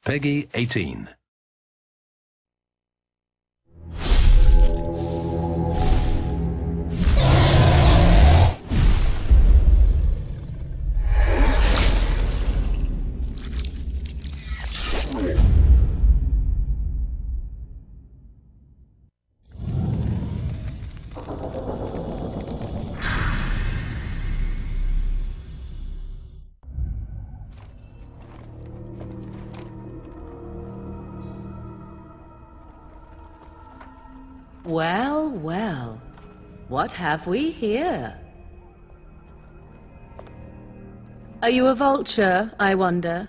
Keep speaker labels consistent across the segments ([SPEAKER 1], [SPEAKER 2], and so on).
[SPEAKER 1] Peggy 18.
[SPEAKER 2] Well, well, what have we here? Are you a vulture, I wonder?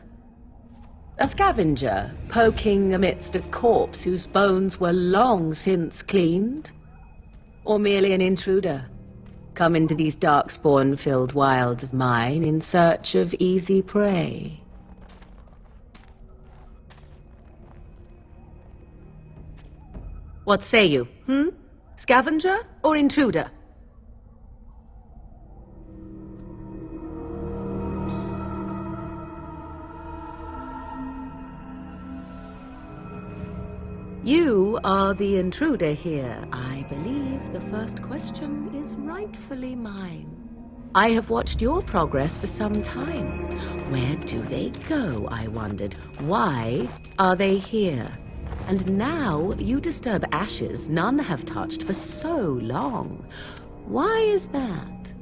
[SPEAKER 2] A scavenger, poking amidst a corpse whose bones were long since cleaned? Or merely an intruder, come into these darkspawn-filled wilds of mine in search of easy prey? What say you, Scavenger or intruder? You are the intruder here. I believe the first question is rightfully mine. I have watched your progress for some time. Where do they go, I wondered? Why are they here? And now you disturb ashes none have touched for so long. Why is that?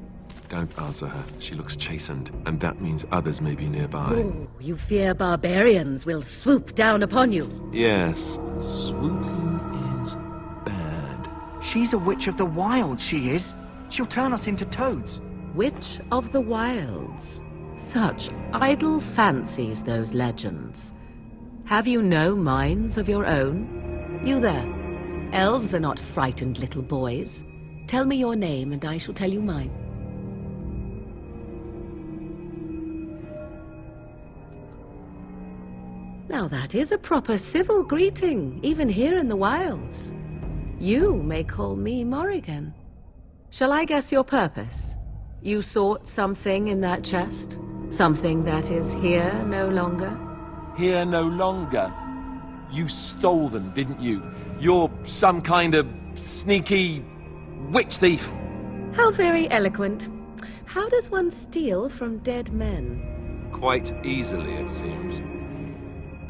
[SPEAKER 3] Don't answer her. She looks chastened, and that means others may be nearby.
[SPEAKER 2] Oh, you fear barbarians will swoop down upon you.
[SPEAKER 3] Yes, swooping is bad.
[SPEAKER 4] She's a witch of the wild, she is. She'll turn us into toads.
[SPEAKER 2] Witch of the wilds. Such idle fancies, those legends. Have you no minds of your own? You there. Elves are not frightened little boys. Tell me your name and I shall tell you mine. Now that is a proper civil greeting, even here in the wilds. You may call me Morrigan. Shall I guess your purpose? You sought something in that chest? Something that is here no longer?
[SPEAKER 5] Here no longer? You stole them, didn't you? You're some kind of sneaky witch thief.
[SPEAKER 2] How very eloquent. How does one steal from dead men?
[SPEAKER 3] Quite easily, it seems.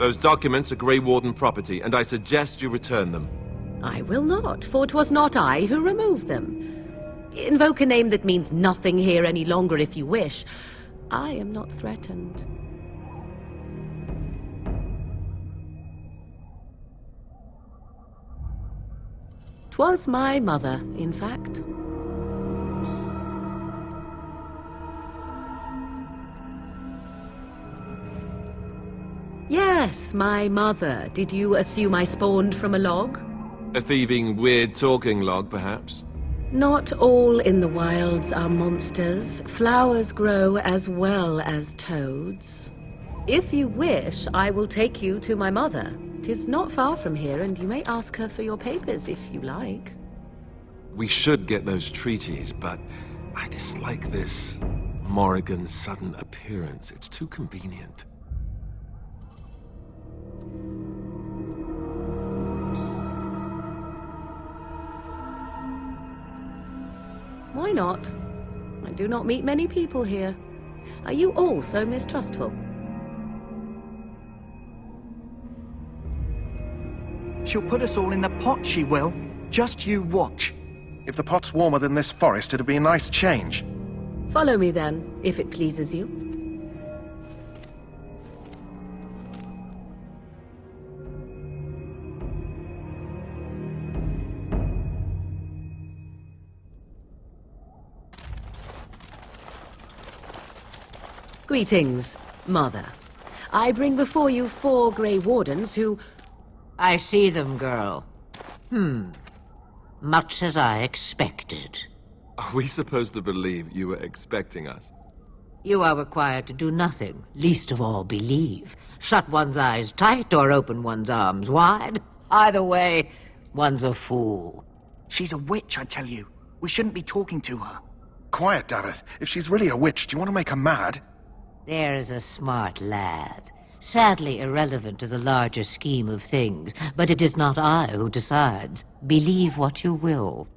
[SPEAKER 3] Those documents are Grey Warden property, and I suggest you return them.
[SPEAKER 2] I will not, for 'twas not I who removed them. Invoke a name that means nothing here any longer if you wish. I am not threatened. 'Twas my mother, in fact. Yes, my mother. Did you assume I spawned from a log?
[SPEAKER 3] A thieving, weird-talking log, perhaps?
[SPEAKER 2] Not all in the wilds are monsters. Flowers grow as well as toads. If you wish, I will take you to my mother. 'Tis not far from here, and you may ask her for your papers if you like.
[SPEAKER 3] We should get those treaties, but I dislike this Morrigan's sudden appearance. It's too convenient.
[SPEAKER 2] Why not? I do not meet many people here. Are you all so mistrustful?
[SPEAKER 4] She'll put us all in the pot, she will. Just you watch.
[SPEAKER 6] If the pot's warmer than this forest, it'd be a nice change.
[SPEAKER 2] Follow me then, if it pleases you. Greetings, Mother. I bring before you 4 Grey Wardens who...
[SPEAKER 7] I see them, girl. Much as I expected.
[SPEAKER 3] Are we supposed to believe you were expecting us?
[SPEAKER 7] You are required to do nothing, least of all believe. Shut one's eyes tight or open one's arms wide. Either way, one's a fool.
[SPEAKER 4] She's a witch, I tell you. We shouldn't be talking to her.
[SPEAKER 6] Quiet, Dareth. If she's really a witch, do you want to make her mad?
[SPEAKER 7] There is a smart lad. Sadly irrelevant to the larger scheme of things, but it is not I who decides. Believe what you will.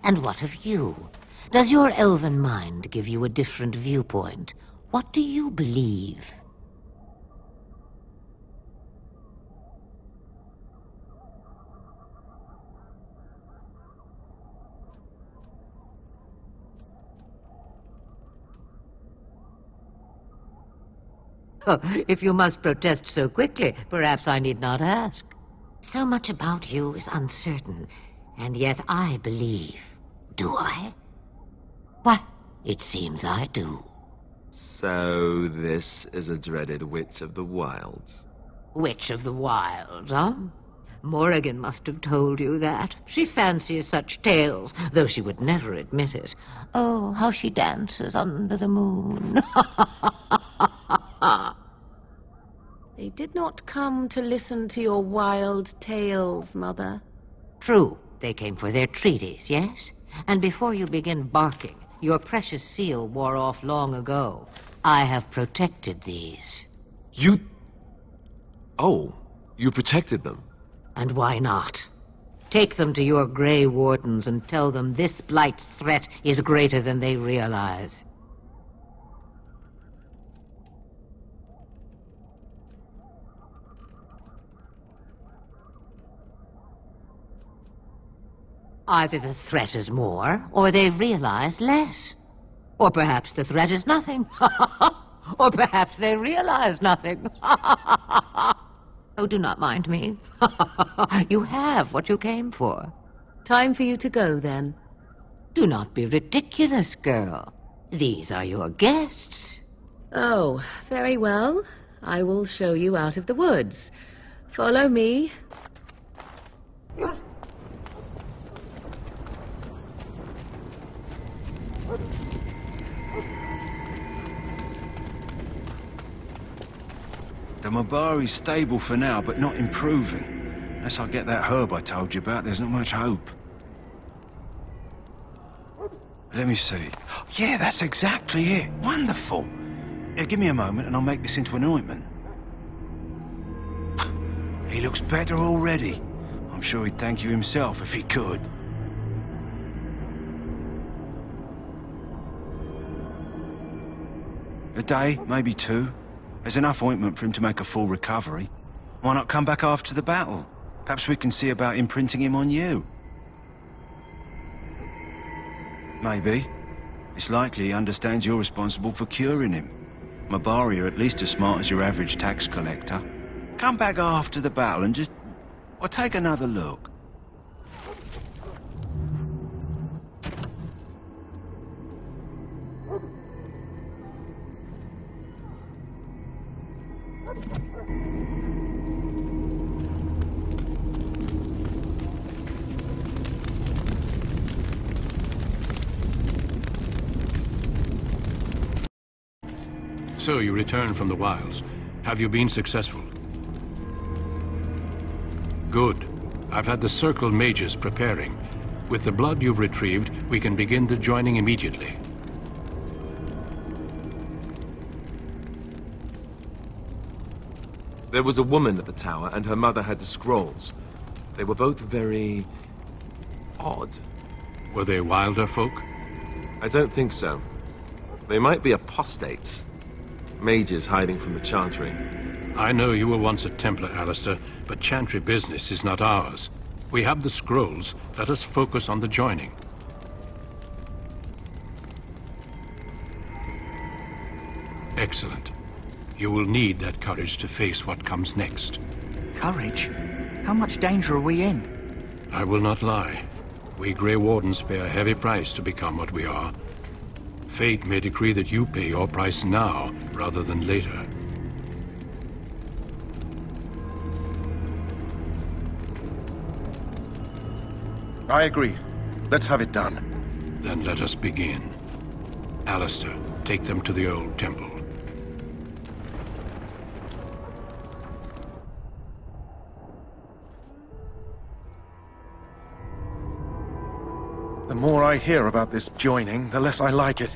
[SPEAKER 7] And what of you? Does your elven mind give you a different viewpoint? What do you believe? Oh, if you must protest so quickly, perhaps I need not ask. So much about you is uncertain, and yet I believe. Do I? Why, it seems I do.
[SPEAKER 3] So this is a dreaded Witch of the Wilds.
[SPEAKER 7] Witch of the Wilds, huh? Morrigan must have told you that. She fancies such tales, though she would never admit it. Oh, how she dances under the moon.
[SPEAKER 2] They did not come to listen to your wild tales, Mother.
[SPEAKER 7] True, they came for their treaties, yes? And before you begin barking, your precious seal wore off long ago. I have protected these.
[SPEAKER 3] You... Oh, you protected them?
[SPEAKER 7] And why not? Take them to your Grey Wardens and tell them this Blight's threat is greater than they realize. Either the threat is more, or they realize less. Or perhaps the threat is nothing. Or perhaps they realize nothing. Oh, do not mind me. You have what you came for.
[SPEAKER 2] Time for you to go, then.
[SPEAKER 7] Do not be ridiculous, girl. These are your guests.
[SPEAKER 2] Oh, very well. I will show you out of the woods. Follow me.
[SPEAKER 1] The Mabari's stable for now, but not improving. Unless I get that herb I told you about, there's not much hope. Let me see. Yeah, that's exactly it. Wonderful. Yeah, give me a moment and I'll make this into an ointment. He looks better already. I'm sure he'd thank you himself if he could. A day, maybe two. There's enough ointment for him to make a full recovery. Why not come back after the battle? Perhaps we can see about imprinting him on you. Maybe. It's likely he understands you're responsible for curing him. Mabari are at least as smart as your average tax collector. Come back after the battle and just... or take another look.
[SPEAKER 8] So you returned from the wilds. Have you been successful? Good. I've had the Circle mages preparing. With the blood you've retrieved, we can begin the joining immediately.
[SPEAKER 3] There was a woman at the tower, and her mother had the scrolls. They were both very... odd.
[SPEAKER 8] Were they wilder folk?
[SPEAKER 3] I don't think so. They might be apostates. Mages hiding from the Chantry.
[SPEAKER 8] I know you were once a Templar, Alistair, but Chantry business is not ours. We have the scrolls. Let us focus on the joining. Excellent. You will need that courage to face what comes next.
[SPEAKER 4] Courage? How much danger are we in?
[SPEAKER 8] I will not lie. We Grey Wardens pay a heavy price to become what we are. Fate may decree that you pay your price now, rather than later.
[SPEAKER 6] I agree. Let's have it done.
[SPEAKER 8] Then let us begin. Alistair, take them to the old temple.
[SPEAKER 6] The more I hear about this joining, the less I like it.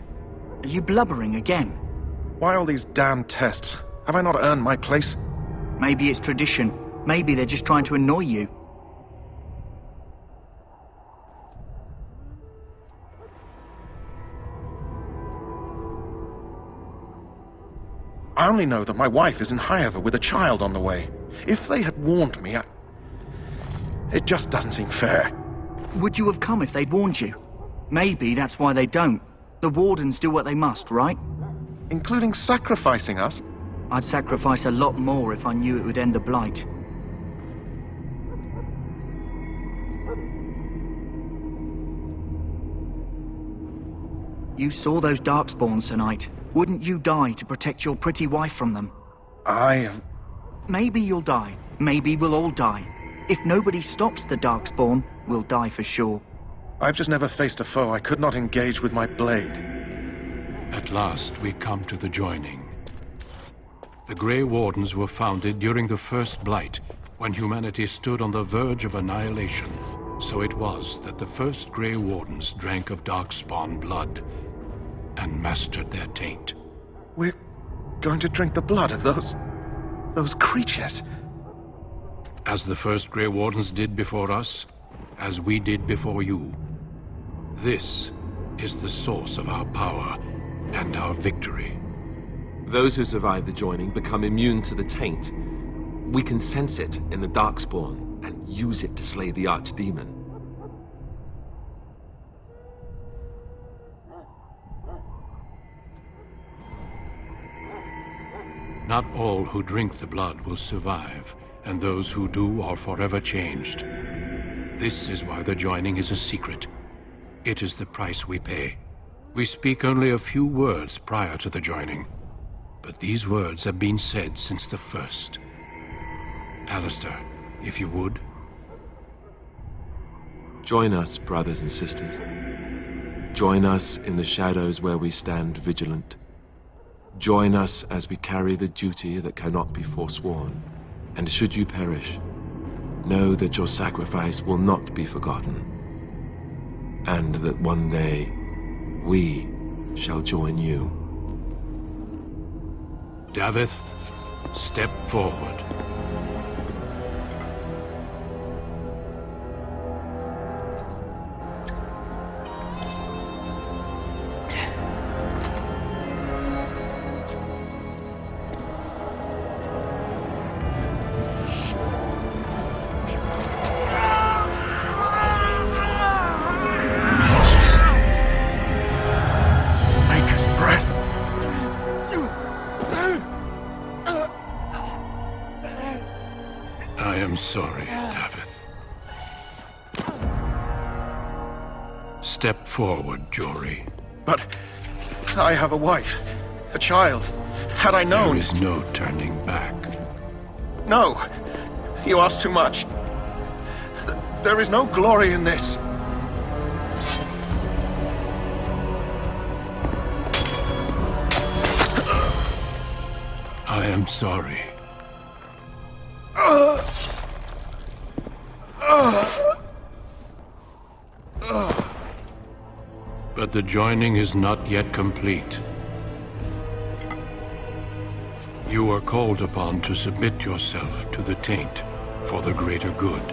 [SPEAKER 4] Are you blubbering again?
[SPEAKER 6] Why all these damn tests? Have I not earned my place?
[SPEAKER 4] Maybe it's tradition. Maybe they're just trying to annoy you.
[SPEAKER 6] I only know that my wife is in Highever with a child on the way. If they had warned me, it just doesn't seem fair.
[SPEAKER 4] Would you have come if they'd warned you? Maybe that's why they don't. The Wardens do what they must, right?
[SPEAKER 6] Including sacrificing us?
[SPEAKER 4] I'd sacrifice a lot more if I knew it would end the Blight. You saw those Darkspawns tonight. Wouldn't you die to protect your pretty wife from them? Maybe you'll die. Maybe we'll all die. If nobody stops the Darkspawn, we'll die for sure.
[SPEAKER 6] I've just never faced a foe I could not engage with my blade.
[SPEAKER 8] At last, we come to the joining. The Grey Wardens were founded during the First Blight, when humanity stood on the verge of annihilation. So it was that the first Grey Wardens drank of Darkspawn blood and mastered their taint.
[SPEAKER 6] We're going to drink the blood of those creatures.
[SPEAKER 8] As the first Grey Wardens did before us, as we did before you. This is the source of our power and our victory.
[SPEAKER 3] Those who survive the joining become immune to the taint. We can sense it in the Darkspawn and use it to slay the Archdemon.
[SPEAKER 8] Not all who drink the blood will survive, and those who do are forever changed. This is why the joining is a secret. It is the price we pay. We speak only a few words prior to the joining, but these words have been said since the first. Alistair, if you would.
[SPEAKER 3] Join us, brothers and sisters. Join us in the shadows where we stand vigilant. Join us as we carry the duty that cannot be forsworn. And should you perish, know that your sacrifice will not be forgotten, and that one day we shall join you.
[SPEAKER 8] Davith, step forward. I am sorry, Davith. Step forward, Jory.
[SPEAKER 6] But I have a wife, a child. Had I known...
[SPEAKER 8] There is no turning back.
[SPEAKER 6] No! You ask too much. There is no glory in this.
[SPEAKER 8] I am sorry. But the joining is not yet complete. You are called upon to submit yourself to the taint for the greater good.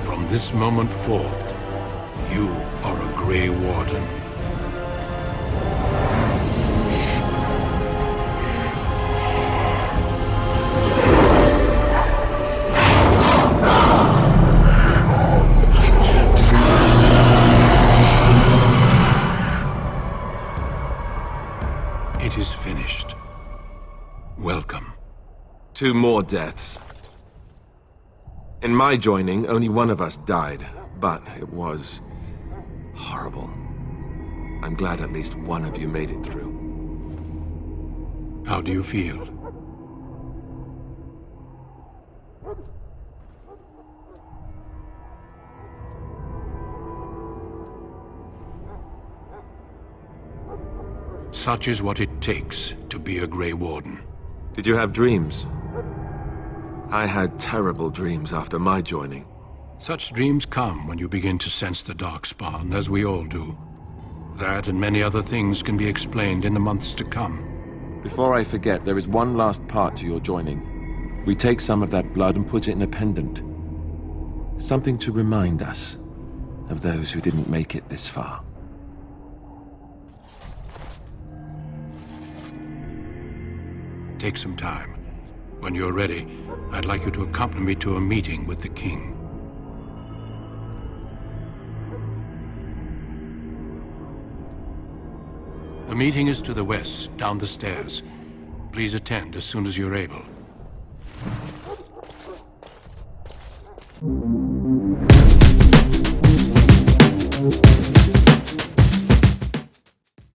[SPEAKER 8] From this moment forth, you are a Grey Warden. It is finished. Welcome.
[SPEAKER 3] 2 more deaths. In my joining, only one of us died, but it was horrible. I'm glad at least one of you made it through.
[SPEAKER 8] How do you feel? Such is what it takes to be a Grey Warden.
[SPEAKER 3] Did you have dreams? I had terrible dreams after my joining.
[SPEAKER 8] Such dreams come when you begin to sense the Darkspawn, as we all do. That and many other things can be explained in the months to come.
[SPEAKER 3] Before I forget, there is one last part to your joining. We take some of that blood and put it in a pendant. Something to remind us of those who didn't make it this far.
[SPEAKER 8] Take some time. When you're ready, I'd like you to accompany me to a meeting with the king. The meeting is to the west, down the stairs. Please attend as soon as you're able.